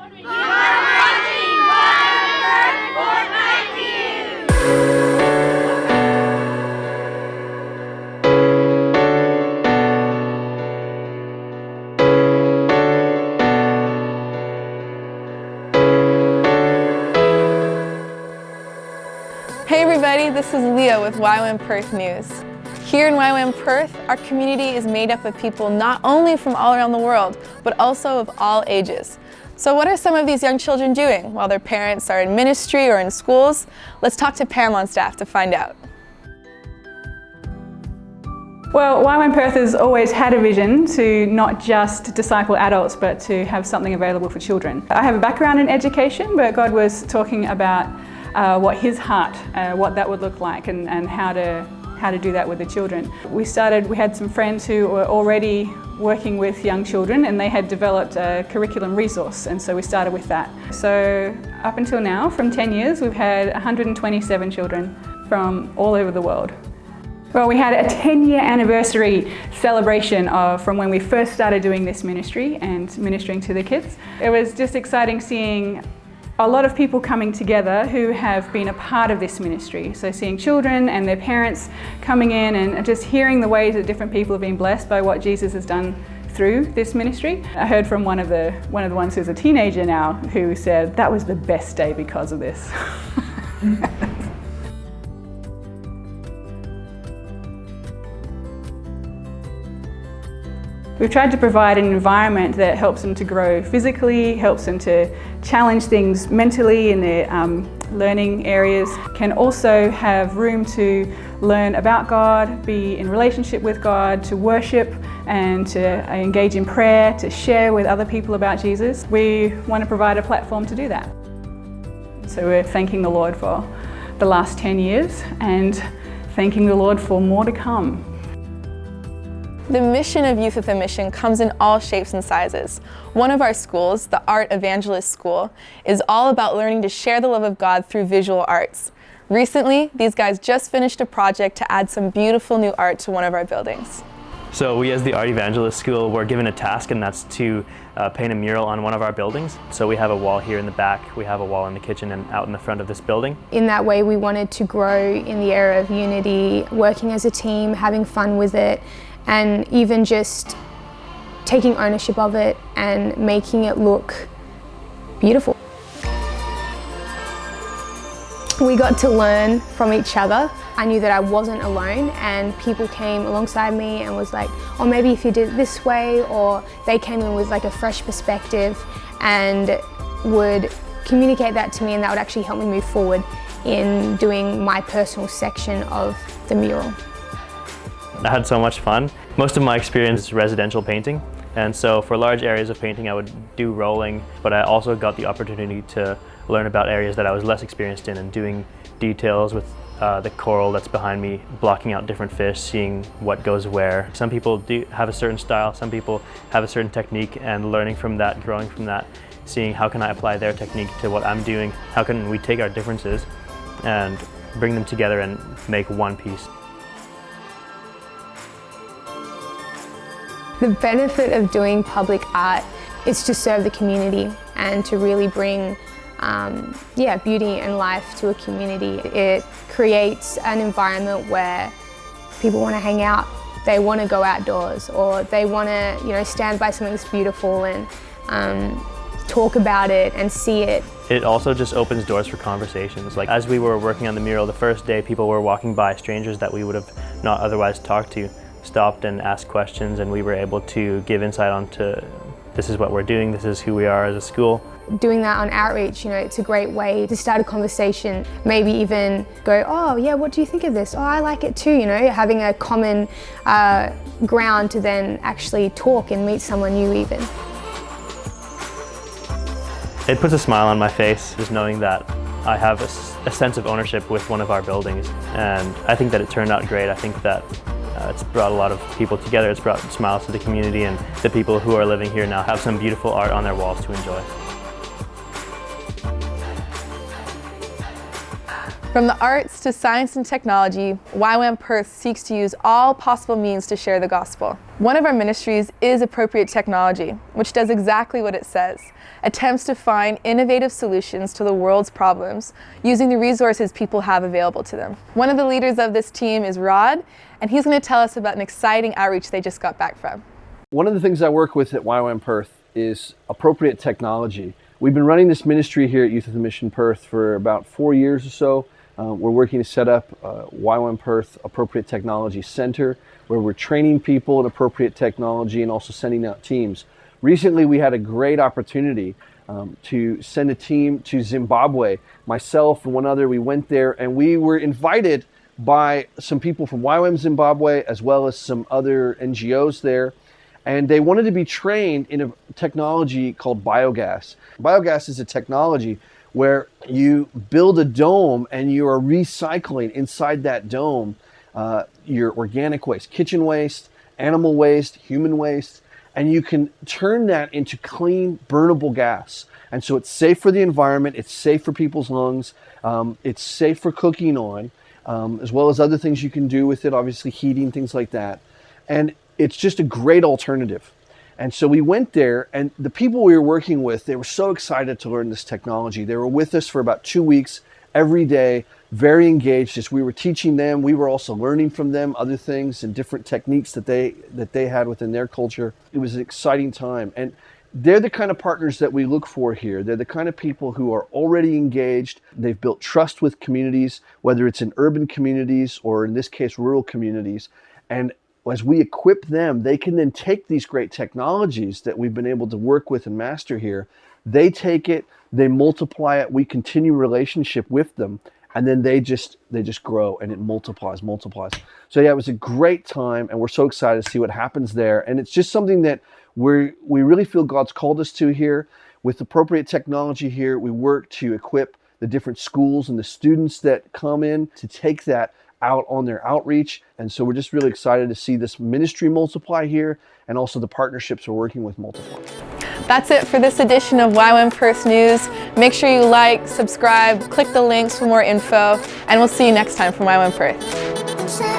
Hey everybody, this is Leah with YWAM Perth News. Here in YWAM Perth, our community is made up of people not only from all around the world, but also of all ages. So what are some of these young children doing while their parents are in ministry or in schools? Let's talk to Pam on staff to find out. Well, YWAM Perth has always had a vision to not just disciple adults, but to have something available for children. I have a background in education, but God was talking about what His heart, what that would look like, and how to do that with the children. We had some friends who were already working with young children, and they had developed a curriculum resource, and so we started with that. So up until now, from 10 years, we've had 127 children from all over the world. Well, we had a 10-year anniversary celebration from when we first started doing this ministry and ministering to the kids. It was just exciting seeing a lot of people coming together who have been a part of this ministry. So seeing children and their parents coming in and just hearing the ways that different people have been blessed by what Jesus has done through this ministry. I heard from one of the ones who's a teenager now who said that was the best day because of this. We've tried to provide an environment that helps them to grow physically, helps them to challenge things mentally in their learning areas, can also have room to learn about God, be in relationship with God, to worship and to engage in prayer, to share with other people about Jesus. We want to provide a platform to do that. So we're thanking the Lord for the last 10 years and thanking the Lord for more to come. The mission of Youth with a Mission comes in all shapes and sizes. One of our schools, the Art Evangelist School, is all about learning to share the love of God through visual arts. Recently, these guys just finished a project to add some beautiful new art to one of our buildings. So we as the Art Evangelist School were given a task, and that's to paint a mural on one of our buildings. So we have a wall here in the back, we have a wall in the kitchen and out in the front of this building. In that way we wanted to grow in the area of unity, working as a team, having fun with it, and even just taking ownership of it and making it look beautiful. We got to learn from each other. I knew that I wasn't alone, and people came alongside me and was like, oh, maybe if you did it this way, or they came in with like a fresh perspective and would communicate that to me, and that would actually help me move forward in doing my personal section of the mural. I had so much fun. Most of my experience is residential painting, and so for large areas of painting I would do rolling, but I also got the opportunity to learn about areas that I was less experienced in and doing details with the coral that's behind me, blocking out different fish, seeing what goes where. Some people do have a certain style, some people have a certain technique, and learning from that, growing from that, seeing how can I apply their technique to what I'm doing, how can we take our differences and bring them together and make one piece. The benefit of doing public art is to serve the community and to really bring beauty and life to a community. It creates an environment where people want to hang out, they want to go outdoors, or they want to stand by something that's beautiful and talk about it and see it. It also just opens doors for conversations. Like as we were working on the mural the first day, people were walking by, strangers that we would have not otherwise talked to, stopped and asked questions, and we were able to give insight onto this is what we're doing, this is who we are as a school. Doing that on outreach, it's a great way to start a conversation, maybe even go, oh yeah, what do you think of this? Oh, I like it too, having a common ground to then actually talk and meet someone new even. It puts a smile on my face just knowing that I have a sense of ownership with one of our buildings, and I think that it turned out great. I think that it's brought a lot of people together, it's brought smiles to the community, and the people who are living here now have some beautiful art on their walls to enjoy. From the arts to science and technology, YWAM Perth seeks to use all possible means to share the gospel. One of our ministries is Appropriate Technology, which does exactly what it says. Attempts to find innovative solutions to the world's problems using the resources people have available to them. One of the leaders of this team is Rod, and he's going to tell us about an exciting outreach they just got back from. One of the things I work with at YWAM Perth is Appropriate Technology. We've been running this ministry here at Youth of the Mission Perth for about 4 years or so. We're working to set up YWAM Perth Appropriate Technology Center, where we're training people in appropriate technology and also sending out teams. Recently, we had a great opportunity to send a team to Zimbabwe. Myself and one other, we went there and we were invited by some people from YWAM Zimbabwe as well as some other NGOs there. And they wanted to be trained in a technology called biogas. Biogas is a technology where you build a dome and you are recycling inside that dome your organic waste, kitchen waste, animal waste, human waste, and you can turn that into clean, burnable gas. And so it's safe for the environment, it's safe for people's lungs, it's safe for cooking on, as well as other things you can do with it, obviously heating, things like that. And it's just a great alternative. And so we went there, and the people we were working with, they were so excited to learn this technology. They were with us for about 2 weeks, every day, very engaged as we were teaching them. We were also learning from them other things and different techniques that they had within their culture. It was an exciting time. And they're the kind of partners that we look for here. They're the kind of people who are already engaged. They've built trust with communities, whether it's in urban communities or in this case, rural communities. And as we equip them, they can then take these great technologies that we've been able to work with and master here. They take it, they multiply it, we continue relationship with them, and then they just grow and it multiplies. So yeah, it was a great time, and we're so excited to see what happens there. And it's just something that we really feel God's called us to here. With Appropriate Technology here, we work to equip the different schools and the students that come in to take that out on their outreach. And so we're just really excited to see this ministry multiply here, and also the partnerships we're working with multiply. That's it for this edition of YWAM Perth News. Make sure you like, subscribe, click the links for more info, and we'll see you next time from YWAM Perth.